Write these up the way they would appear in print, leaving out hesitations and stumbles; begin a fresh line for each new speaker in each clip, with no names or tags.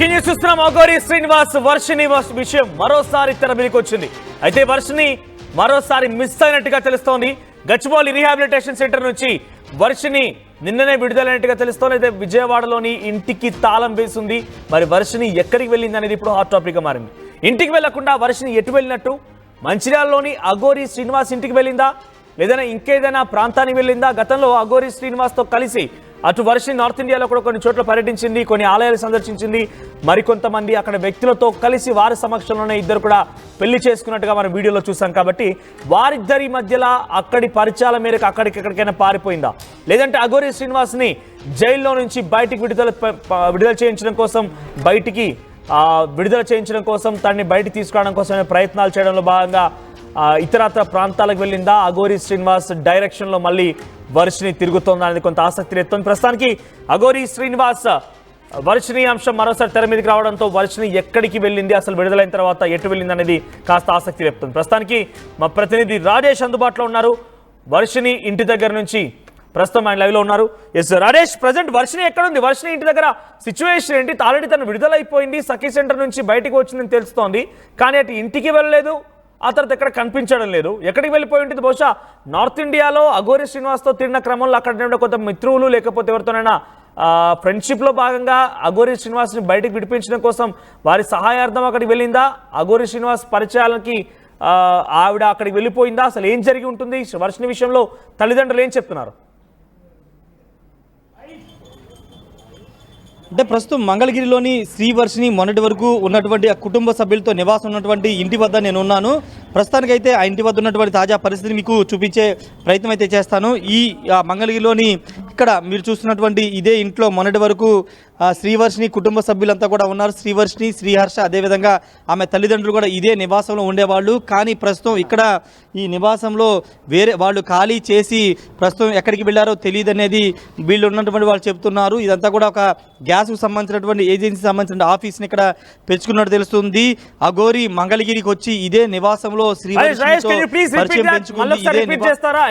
Breaking news చూస్తున్నాం. అఘోరి శ్రీనివాస్ వర్షిని విషయం మరోసారి తెర మీదకి వచ్చింది. అయితే వర్షిని మరోసారి మిస్ అయినట్టుగా తెలుస్తోంది. గచ్చిబౌలి రీహాబిలిటేషన్ సెంటర్ నుంచి వర్షిని నిన్ననే విడుదలైనట్టుగా తెలుస్తోంది. అయితే విజయవాడలోని ఇంటికి తాళం వేసింది. మరి వర్షిని ఎక్కడికి వెళ్ళింది అనేది ఇప్పుడు హాట్ టాపిక్ గా మారింది. ఇంటికి వెళ్లకుండా వర్షిని ఎటు వెళ్ళినట్టు? మంచిర్యాలలోని అఘోరి శ్రీనివాస్ ఇంటికి వెళ్ళిందా, లేదైనా ఇంకేదైనా ప్రాంతానికి వెళ్ళిందా? గతంలో అఘోరి శ్రీనివాస్తో కలిసి అటు వర్షిని నార్త్ ఇండియాలో కూడా కొన్ని చోట్ల పర్యటించింది, కొన్ని ఆలయాలు సందర్శించింది. మరికొంతమంది అక్కడ వ్యక్తులతో కలిసి వారి సమక్షంలోనే ఇద్దరు కూడా పెళ్లి చేసుకున్నట్టుగా మనం వీడియోలో చూసాం. కాబట్టి వారిద్దరి మధ్యలో అక్కడి పరిచయాల మేరకు ఎక్కడికైనా పారిపోయిందా, లేదంటే అఘోరి శ్రీనివాస్ని జైల్లో నుంచి బయటికి విడుదల చేయించడం కోసం తనని బయటికి తీసుకురావడం కోసమే ప్రయత్నాలు చేయడంలో భాగంగా ఇతరత్ర ప్రాంతాలకు వెళ్ళిందా? అఘోరి శ్రీనివాస్ డైరెక్షన్లో మళ్ళీ వర్షిని తిరుగుతోందా అనేది కొంత ఆసక్తి రేపుతోంది. ప్రస్తుతానికి అఘోరి శ్రీనివాస్ వర్షిని అంశం మరోసారి తెర మీదకి రావడంతో వర్షిని ఎక్కడికి వెళ్ళింది, అసలు విడుదలైన తర్వాత ఎటు వెళ్ళింది అనేది కాస్త ఆసక్తి రేపుతుంది. ప్రస్తుతానికి మా ప్రతినిధి రాజేష్ అందుబాటులో ఉన్నారు. వర్షిని ఇంటి దగ్గర నుంచి ప్రస్తుతం ఆయన లైవ్ లో ఉన్నారు. ఎస్ రాజేష్, ప్రజెంట్ వర్షిని ఎక్కడ ఉంది? వర్షిని ఇంటి దగ్గర సిచ్యువేషన్ ఏంటి? ఆల్రెడీ తను విడుదలైపోయింది, సఖీ సెంటర్ నుంచి బయటకు వచ్చిందని తెలుస్తోంది. కానీ అటు ఇంటికి వెళ్ళలేదు, ఆ తర్వాత ఎక్కడ కనిపించడం లేదు. ఎక్కడికి వెళ్ళిపోయి ఉంటుంది? బహుశా నార్త్ ఇండియాలో అఘోరి శ్రీనివాస్తో తిరిగిన క్రమంలో అక్కడ కొంత మిత్రులు లేకపోతే ఎవరితోనైనా ఫ్రెండ్షిప్లో భాగంగా అఘోరి శ్రీనివాస్ని బయటకు విడిపించడం కోసం వారి సహాయార్థం అక్కడికి వెళ్ళిందా? అఘోరి శ్రీనివాస్ పరిచయాలకి ఆవిడ అక్కడికి వెళ్ళిపోయిందా? అసలు ఏం జరిగి ఉంటుంది? వర్షిని విషయంలో తల్లిదండ్రులు ఏం చెప్తున్నారు?
అంటే ప్రస్తుతం మంగళగిరిలోని శ్రీవర్షిని మొన్నటి వరకు ఉన్నటువంటి ఆ కుటుంబ సభ్యులతో నివాసం ఉన్నటువంటి ఇంటి వద్ద నేను ఉన్నాను. ప్రస్తుతానికైతే ఆ ఇంటి వద్ద ఉన్నటువంటి తాజా పరిస్థితిని మీకు చూపించే ప్రయత్నం అయితే చేస్తాను. ఈ మంగళగిరిలోని ఇక్కడ మీరు చూస్తున్నటువంటి ఇదే ఇంట్లో మొన్నటి వరకు శ్రీవర్షిని కుటుంబ సభ్యులంతా కూడా ఉన్నారు. శ్రీవర్షిని, శ్రీహర్ష, అదేవిధంగా ఆమె తల్లిదండ్రులు కూడా ఇదే నివాసంలో ఉండేవాళ్ళు. కానీ ప్రస్తుతం ఇక్కడ ఈ నివాసంలో వేరే వాళ్ళు ఖాళీ చేసి ప్రస్తుతం ఎక్కడికి వెళ్ళారో తెలియదు అనేది వీళ్ళు ఉన్నటువంటి వాళ్ళు చెప్తున్నారు. ఇదంతా కూడా ఒక గ్యాస్కు సంబంధించినటువంటి ఏజెన్సీ సంబంధించిన ఆఫీస్ని ఇక్కడ పెంచుకున్నట్టు తెలుస్తుంది. అఘోరి మంగళగిరికి వచ్చి ఇదే నివాసంలో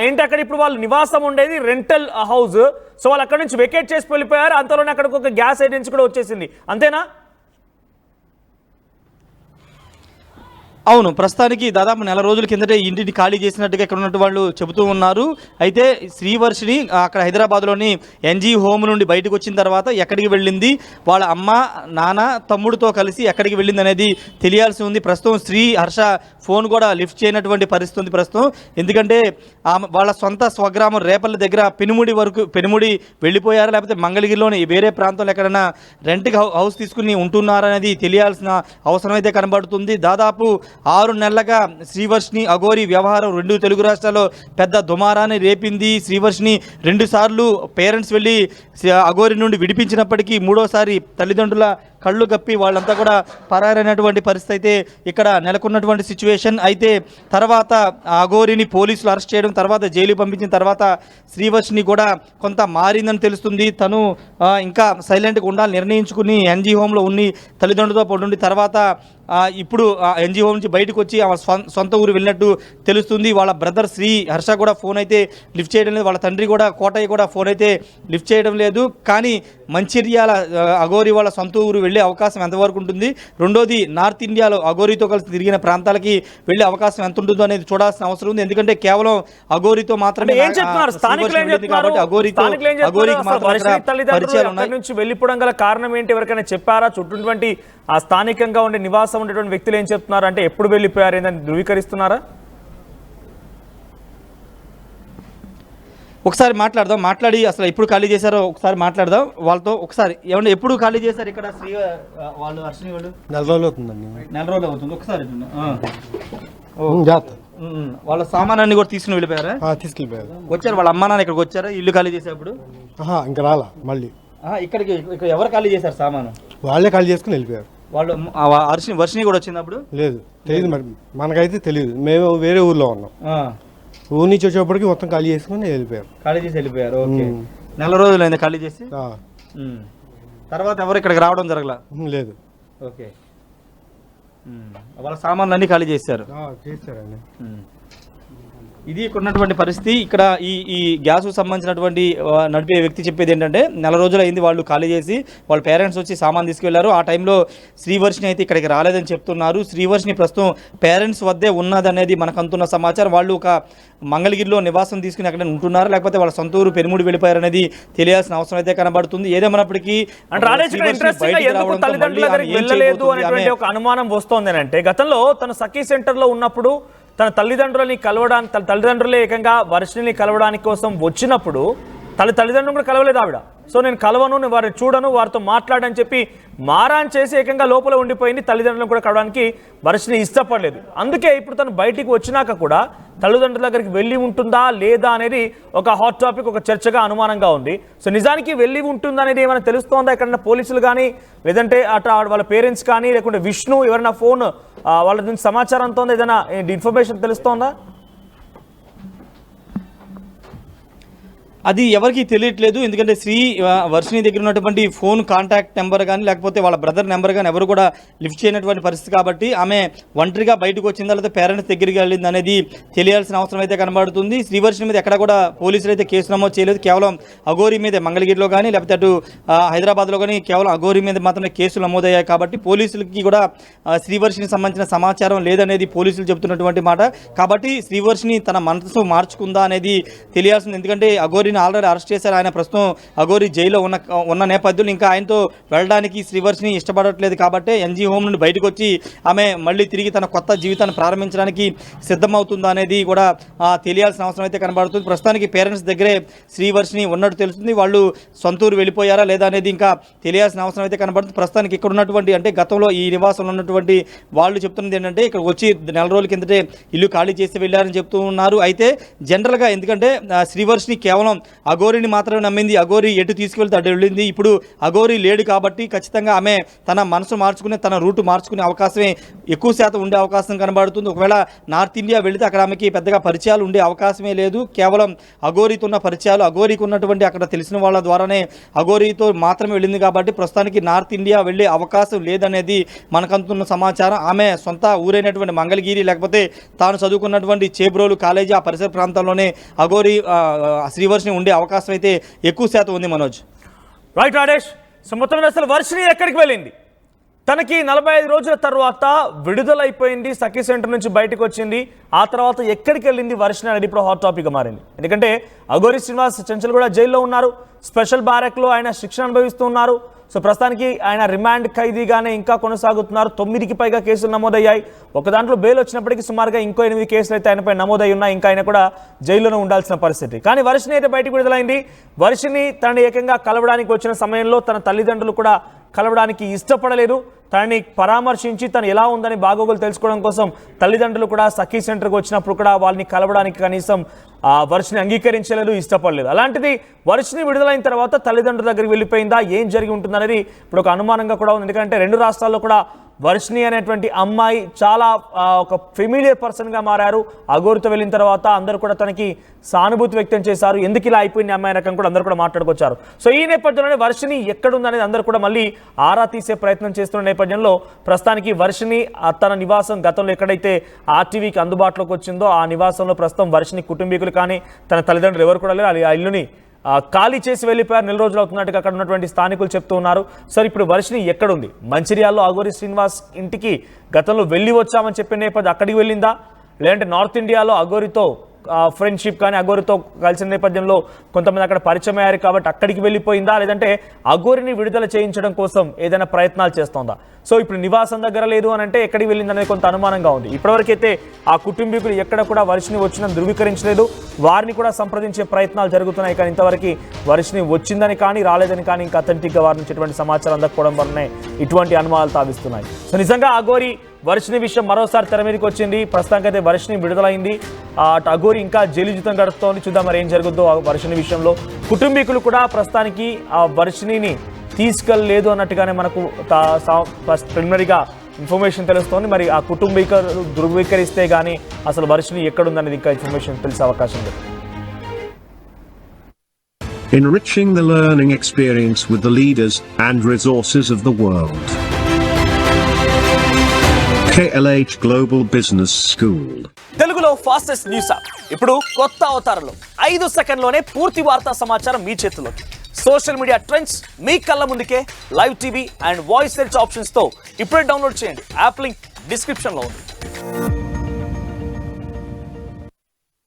ఏంటి అక్కడ ఇప్పుడు వాళ్ళు నివాసం ఉండేది రెంటల్ హౌస్. సో వాళ్ళు అక్కడ నుంచి వెకేట్ చేసి వెళ్ళిపోయారు. అంతలోనే అక్కడికి ఒక గ్యాస్ ఏజెన్సీ కూడా వచ్చేసింది, అంతేనా?
అవును, ప్రస్తుతానికి దాదాపు నెల రోజుల కిందటే ఇంటిని ఖాళీ చేసినట్టుగా ఇక్కడ ఉన్నట్టు వాళ్ళు చెబుతూ ఉన్నారు. అయితే శ్రీవర్షిని అక్కడ హైదరాబాద్లోని ఎన్జీ హోమ్ నుండి బయటకు వచ్చిన తర్వాత ఎక్కడికి వెళ్ళింది, వాళ్ళ అమ్మ, నాన్న, తమ్ముడితో కలిసి ఎక్కడికి వెళ్ళింది అనేది తెలియాల్సి ఉంది. ప్రస్తుతం శ్రీహర్ష ఫోన్ కూడా లిఫ్ట్ చేయనటువంటి పరిస్థితి ఉంది ప్రస్తుతం. ఎందుకంటే వాళ్ళ సొంత స్వగ్రామం రేపల్లి దగ్గర పెనుముడి వెళ్ళిపోయారా, లేకపోతే మంగళగిరిలోని వేరే ప్రాంతంలో ఎక్కడైనా రెంట్కి హౌస్ తీసుకుని ఉంటున్నారనేది తెలియాల్సిన అవసరం అయితే కనబడుతుంది. దాదాపు 6 నెలలుగా శ్రీవర్షిని అఘోరి వ్యవహారం రెండు తెలుగు రాష్ట్రాల్లో పెద్ద దుమారాన్ని రేపింది. శ్రీవర్షిని 2 సార్లు పేరెంట్స్ వెళ్ళి అఘోరి నుండి విడిపించినప్పటికీ మూడోసారి తల్లిదండ్రుల కళ్ళు కప్పి వాళ్ళంతా కూడా పరారైనటువంటి పరిస్థితి అయితే ఇక్కడ నెలకొన్నటువంటి సిచ్యువేషన్. అయితే తర్వాత అఘోరిని పోలీసులు అరెస్ట్ చేయడం, తర్వాత జైలు పంపించిన తర్వాత శ్రీవర్షిని కూడా కొంత మారిందని తెలుస్తుంది. తను ఇంకా సైలెంట్గా ఉండాలని నిర్ణయించుకుని ఎన్జీ హోమ్లో ఉన్ని తల్లిదండ్రులతో పడుండి తర్వాత ఇప్పుడు ఎన్జీ హోమ్ నుంచి బయటకు వచ్చి ఆమె సొంత ఊరు వెళ్ళినట్టు తెలుస్తుంది. వాళ్ళ బ్రదర్ శ్రీ హర్ష కూడా ఫోన్ అయితే లిఫ్ట్ చేయడం లేదు. వాళ్ళ తండ్రి కూడా కోటయ్య కూడా ఫోన్ అయితే లిఫ్ట్ చేయడం లేదు. కానీ మంచిర్యాల అఘోరి వాళ్ళ సొంత ఊరు వెళ్ళే అవకాశం ఎంతవరకు ఉంటుంది, రెండోది నార్త్ ఇండియాలో అఘోరితో కలిసి తిరిగిన ప్రాంతాలకి వెళ్ళే అవకాశం ఎంత ఉంటుందో అనేది చూడాల్సిన అవసరం ఉంది. ఎందుకంటే కేవలం అఘోరితో మాత్రమే
వెళ్ళిపోవడం గల కారణం ఏంటి? ఎవరికైనా చెప్పారా? చుట్టూటువంటి ఆ స్థానికంగా ఉండే నివాసం ఉండేటువంటి వ్యక్తులు ఏం చెప్తున్నారు? అంటే ఎప్పుడు వెళ్ళిపోయారు ఏందని ధృవీకరిస్తున్నారా?
ఒకసారి మాట్లాడి అసలు ఎప్పుడు ఖాళీ చేశారో ఒకసారి మాట్లాడదాం వాళ్ళతో. ఒకసారి ఏమన్నా ఎప్పుడు ఖాళీ చేశారు ఇక్కడ వాళ్ళు హర్షిని వాళ్ళు?
4 రోజులు అవుతుందండి.
4 రోజులు అవుతుంది. ఒకసారి వాళ్ళ సామానాన్ని కూడా తీసుకుని వెళ్ళిపోయారా?
తీసుకెళ్ళిపోయారు.
వచ్చారు వాళ్ళ అమ్మా నాన్న ఇక్కడికి వచ్చారా ఇల్లు ఖాళీ చేసేప్పుడు?
ఇంకా రాలా. మళ్ళీ
ఇక్కడ ఎవరు ఖాళీ చేశారు సామాను?
వాళ్ళే ఖాళీ చేసుకుని వెళ్ళిపోయారు.
వాళ్ళు వర్షిని కూడా వచ్చినప్పుడు
లేదు, తెలియదు. మరి మనకైతే తెలియదు. మేము వేరే ఊర్లో ఉన్నాం. ఊరి నుంచి వచ్చేప్పటికి మొత్తం ఖాళీ చేసుకుని వెళ్ళిపోయారు.
ఓకే, 4 రోజులు అయింది ఖాళీ చేసి. తర్వాత ఎవరు ఇక్కడికి రావడం జరగలా?
లేదు.
ఓకే, వాళ్ళ సామాన్లు అన్ని ఖాళీ చేశారు.
చేశారండి.
ఇది ఇక్కడ ఉన్నటువంటి పరిస్థితి. ఇక్కడ ఈ గ్యాస్కు సంబంధించినటువంటి నడిపే వ్యక్తి చెప్పేది ఏంటంటే, నెల రోజులు అయింది వాళ్ళు ఖాళీ చేసి, వాళ్ళ పేరెంట్స్ వచ్చి సామాన్ తీసుకెళ్లారు. ఆ టైంలో శ్రీవర్షిని అయితే ఇక్కడికి రాలేదని చెప్తున్నారు. శ్రీవర్షిని ప్రస్తుతం పేరెంట్స్ వద్దే ఉన్నదనేది మనకు అందుతున్న సమాచారం. వాళ్ళు ఒక మంగళగిరిలో నివాసం తీసుకుని అక్కడ ఉంటున్నారు, లేకపోతే వాళ్ళ సొంత ఊరు పెనుముడి వెళ్ళిపోయారనేది తెలియాల్సిన అవసరం అయితే కనబడుతుంది. ఏదేమైనప్పటికీ
వెళ్ళలేదు అనేటువంటి ఒక అనుమానం వస్తోంది. అంటే గతంలో తన సఖీ సెంటర్ లో ఉన్నప్పుడు తన తల్లిదండ్రులని కలవడానికి, తన తల్లిదండ్రులే ఏకంగా వర్షిని కలవడానికి కోసం వచ్చినప్పుడు తల్లిదండ్రులు కూడా కలవలేదు ఆవిడ. సో నేను కలవను, నేను వారిని చూడను, వారితో మాట్లాడని చెప్పి మారాన్ చేసి ఏకంగా లోపల ఉండిపోయింది. తల్లిదండ్రులను కూడా కలవడానికి వర్షిని ఇష్టపడలేదు. అందుకే ఇప్పుడు తను బయటికి వచ్చినాక కూడా తల్లిదండ్రుల దగ్గరికి వెళ్ళి ఉంటుందా లేదా అనేది ఒక హాట్ టాపిక్, ఒక చర్చగా అనుమానంగా ఉంది. సో నిజానికి వెళ్ళి ఉంటుందా అనేది ఏమైనా తెలుస్తోందా ఎక్కడన్నా పోలీసులు కానీ, లేదంటే అటు వాళ్ళ పేరెంట్స్ కానీ, లేకుంటే విష్ణు ఎవరైనా ఫోన్ వాళ్ళ నుంచి సమాచారంతో ఏదైనా ఇన్ఫర్మేషన్ తెలుస్తోందా?
అది ఎవరికి తెలియట్లేదు. ఎందుకంటే వర్షిని దగ్గర ఉన్నటువంటి ఫోన్ కాంటాక్ట్ నెంబర్ కానీ, లేకపోతే వాళ్ళ బ్రదర్ నెంబర్ కానీ ఎవరు కూడా లిఫ్ట్ చేయనటువంటి పరిస్థితి కాబట్టి ఆమె ఒంటరిగా బయటకు వచ్చిందా లేదా పేరెంట్స్ దగ్గరికి వెళ్ళింది అనేది తెలియాల్సిన అవసరం అయితే కనబడుతుంది. శ్రీవర్షిని మీద ఎక్కడ కూడా పోలీసులు అయితే కేసు నమోదు చేయలేదు. కేవలం అఘోరి మీద మంగళగిరిలో కానీ, లేకపోతే అటు హైదరాబాద్లో కానీ కేవలం అఘోరి మీద మాత్రమే కేసులు నమోదయ్యాయి. కాబట్టి పోలీసులకి కూడా శ్రీవర్షిని సంబంధించిన సమాచారం లేదనేది పోలీసులు చెబుతున్నటువంటి మాట. కాబట్టి శ్రీవర్షిని తన మనసు మార్చుకుందా అనేది తెలియాల్సింది. ఎందుకంటే అఘోరిని ఆల్రెడీ అరెస్ట్ చేశారు. ఆయన ప్రస్తుతం అఘోరి జైల్లో ఉన్న నేపథ్యంలో ఇంకా ఆయనతో వెళ్ళడానికి శ్రీవర్షిని ఇష్టపడట్లేదు. కాబట్టి ఎన్జీ హోమ్ నుండి బయటకు వచ్చి ఆమె మళ్ళీ తిరిగి తన కొత్త జీవితాన్ని ప్రారంభించడానికి సిద్ధమవుతుందా అనేది కూడా తెలియాల్సిన అవసరం అయితే కనబడుతుంది. ప్రస్తుతానికి పేరెంట్స్ దగ్గరే శ్రీవర్షిని ఉన్నట్టు తెలుస్తుంది. వాళ్ళు సొంతూరు వెళ్ళిపోయారా లేదా అనేది ఇంకా తెలియాల్సిన అవసరం అయితే కనబడుతుంది. ప్రస్తుతానికి ఇక్కడ ఉన్నటువంటి, అంటే గతంలో ఈ నివాసంలో ఉన్నటువంటి వాళ్ళు చెప్తున్నది ఏంటంటే, ఇక్కడ వచ్చి నెల రోజుల కిందటే ఇల్లు ఖాళీ చేసి వెళ్ళారని చెప్తూ ఉన్నారు. అయితే జనరల్గా ఎందుకంటే శ్రీవర్షిని కేవలం అఘోరిని మాత్రమే నమ్మింది. అఘోరి ఎటు తీసుకువెళ్తే అటు వెళ్ళింది. ఇప్పుడు అఘోరి లేడు కాబట్టి ఖచ్చితంగా ఆమె తన మనసు మార్చుకుని, తన రూటు మార్చుకునే అవకాశమే ఎక్కువ శాతం ఉండే అవకాశం కనబడుతుంది. ఒకవేళ నార్త్ ఇండియా వెళితే అక్కడ ఆమెకి పెద్దగా పరిచయాలు ఉండే అవకాశమే లేదు. కేవలం అఘోరితో ఉన్న పరిచయాలు, అఘోరికి ఉన్నటువంటి అక్కడ తెలిసిన వాళ్ళ ద్వారానే అఘోరితో మాత్రమే వెళ్ళింది. కాబట్టి ప్రస్తుతానికి నార్త్ ఇండియా వెళ్ళే అవకాశం లేదనేది మనకు అందుతున్న సమాచారం. ఆమె సొంత ఊరైనటువంటి మంగళగిరి, లేకపోతే తాను చదువుకున్నటువంటి చేబ్రోలు కాలేజీ ఆ పరిసర ప్రాంతంలోనే అఘోరి శ్రీవర్షిని ఉండే అవకాశం అయితే ఎక్కువ శాతం ఉంది. మనోజ్,
రైట్ రాజేష్. సో మొత్తం అసలు వర్షిని ఎక్కడికి వెళ్ళింది? తనకి 45 రోజుల తర్వాత విడుదలైపోయింది, సఖీ సెంటర్ నుంచి బయటకు వచ్చింది. ఆ తర్వాత ఎక్కడికి వెళ్ళింది వర్షిని అనేది ఇప్పుడు హాట్ టాపిక్గా మారింది. ఎందుకంటే అఘోరి శ్రీనివాస్ చెంచల్ కూడా జైల్లో ఉన్నారు. స్పెషల్ బ్యారెక్లో ఆయన శిక్షణ అనుభవిస్తూ ఉన్నారు. సో ప్రస్తుతానికి ఆయన రిమాండ్ ఖైదీగానే ఇంకా కొనసాగుతున్నారు. 9కి పైగా కేసులు నమోదయ్యాయి. ఒక దాంట్లో బెయిల్ వచ్చినప్పటికీ సుమారుగా ఇంకో 8 కేసులు అయితే ఆయనపై నమోదై ఉన్నాయి. ఇంకా ఆయన కూడా జైల్లోనే ఉండాల్సిన పరిస్థితి. కానీ వర్షిని అయితే బయటకు విడుదలైంది. వర్షిని తనని ఏకంగా కలవడానికి వచ్చిన సమయంలో తన తల్లిదండ్రులు కూడా కలవడానికి ఇష్టపడలేదు. తనని పరామర్శించి తను ఎలా ఉందని బాగోగులు తెలుసుకోవడం కోసం తల్లిదండ్రులు కూడా సఖీ సెంటర్కి వచ్చినప్పుడు కూడా వాళ్ళని కలవడానికి కనీసం వర్షిని అంగీకరించలేదు, ఇష్టపడలేదు. అలాంటిది వర్షిని విడుదలైన తర్వాత తల్లిదండ్రుల దగ్గరికి వెళ్ళిపోయిందా, ఏం జరిగి ఉంటుందనేది ఇప్పుడు ఒక అనుమానంగా కూడా ఉంది. ఎందుకంటే 2 రాష్ట్రాల్లో కూడా వర్షిని అనేటువంటి అమ్మాయి చాలా ఒక ఫెమిలియర్ పర్సన్గా మారారు. అఘోరితో వెళ్ళిన తర్వాత అందరూ కూడా తనకి సానుభూతి వ్యక్తం చేశారు. ఎందుకు ఇలా అయిపోయింది అమ్మాయి రకం కూడా అందరూ కూడా మాట్లాడుకొచ్చారు. సో ఈ నేపథ్యంలోనే వర్షిని ఎక్కడుందనేది అందరూ కూడా మళ్ళీ ఆరా తీసే ప్రయత్నం చేస్తున్న నేపథ్యంలో ప్రస్తుతానికి వర్షిని తన నివాసం గతంలో ఎక్కడైతే ఆర్టీవీకి అందుబాటులోకి వచ్చిందో ఆ నివాసంలో ప్రస్తుతం వర్షిని కుటుంబీకులు కానీ తన తల్లిదండ్రులు ఎవరు కూడా లేరు. ఆ ఇల్లుని ఖాళీ చేసి వెళ్ళిపోయారు. 4 రోజులు అవుతున్నట్టుగా అక్కడ ఉన్నటువంటి స్థానికులు చెప్తూ ఉన్నారు. సరే, ఇప్పుడు వర్షిని ఎక్కడుంది? మంచిర్యాలలో అఘోరి శ్రీనివాస్ ఇంటికి గతంలో వెళ్ళి వచ్చామని చెప్పిన నేపథ్యం అక్కడికి వెళ్ళిందా, లేదంటే నార్త్ ఇండియాలో అఘోరితో ఫ్రెండ్షిప్ కానీ అఘోరితో కలిసిన నేపథ్యంలో కొంతమంది అక్కడ పరిచయం అయ్యారు కాబట్టి అక్కడికి వెళ్ళిపోయిందా, లేదంటే అఘోరిని విడుదల చేయించడం కోసం ఏదైనా ప్రయత్నాలు చేస్తోందా? సో ఇప్పుడు నివాసం దగ్గర లేదు అని అంటే ఎక్కడికి వెళ్ళిందనేది కొంత అనుమానంగా ఉంది. ఇప్పటివరకైతే ఆ కుటుంబీకులు ఎక్కడ కూడా వర్షిని వచ్చిందని ధృవీకరించలేదు. వారిని కూడా సంప్రదించే ప్రయత్నాలు జరుగుతున్నాయి. కానీ ఇంతవరకు వర్షిని వచ్చిందని కానీ రాలేదని కానీ ఇంకా అథెంటిక్గా వారి నుంచి ఎటువంటి సమాచారం అందకపోవడం వల్లనే ఇటువంటి అనుమానాలు తావిస్తున్నాయి. సో నిజంగా అఘోరి వర్షిని విషయం మరోసారి తెర మీదకి వచ్చింది. ప్రస్తుతానికైతే వర్షిని విడుదలైంది. అటు అఘోరి ఇంకా జైలు జీవితం గడుస్తోంది. చూద్దాం మరి ఏం జరుగుతుందో వర్షిని విషయంలో. కుటుంబీకులు కూడా ప్రస్తుతానికి ఆ వర్షిని తీసుకెళ్ళలేదు అన్నట్టుగానే మనకు ప్రిలిమినరీగా ఇన్ఫర్మేషన్ తెలుస్తోంది. మరి ఆ కుటుంబీకులు ధృవీకరిస్తే కానీ అసలు వర్షిని ఎక్కడుందనేది ఇంకా ఇన్ఫర్మేషన్ తెలిసే అవకాశం లేదు.
Enriching the learning experience with the leaders and resources of the world. KLH Global Business School.
తెలుగులో ఫాస్టెస్ట్ న్యూస్ యాప్ ఇప్పుడు కొత్త అవతారంలో 5 సెకండ్లోనే పూర్తి వార్తా సమాచారం మీ చేతుల్లోకి. సోషల్ మీడియా ట్రెండ్స్ మీ కళ్ళ ముందుకే live TV and voice search options తో ఇప్పుడే డౌన్లోడ్ చేయండి. యాప్ లింక్ డిస్క్రిప్షన్ లో ఉంది.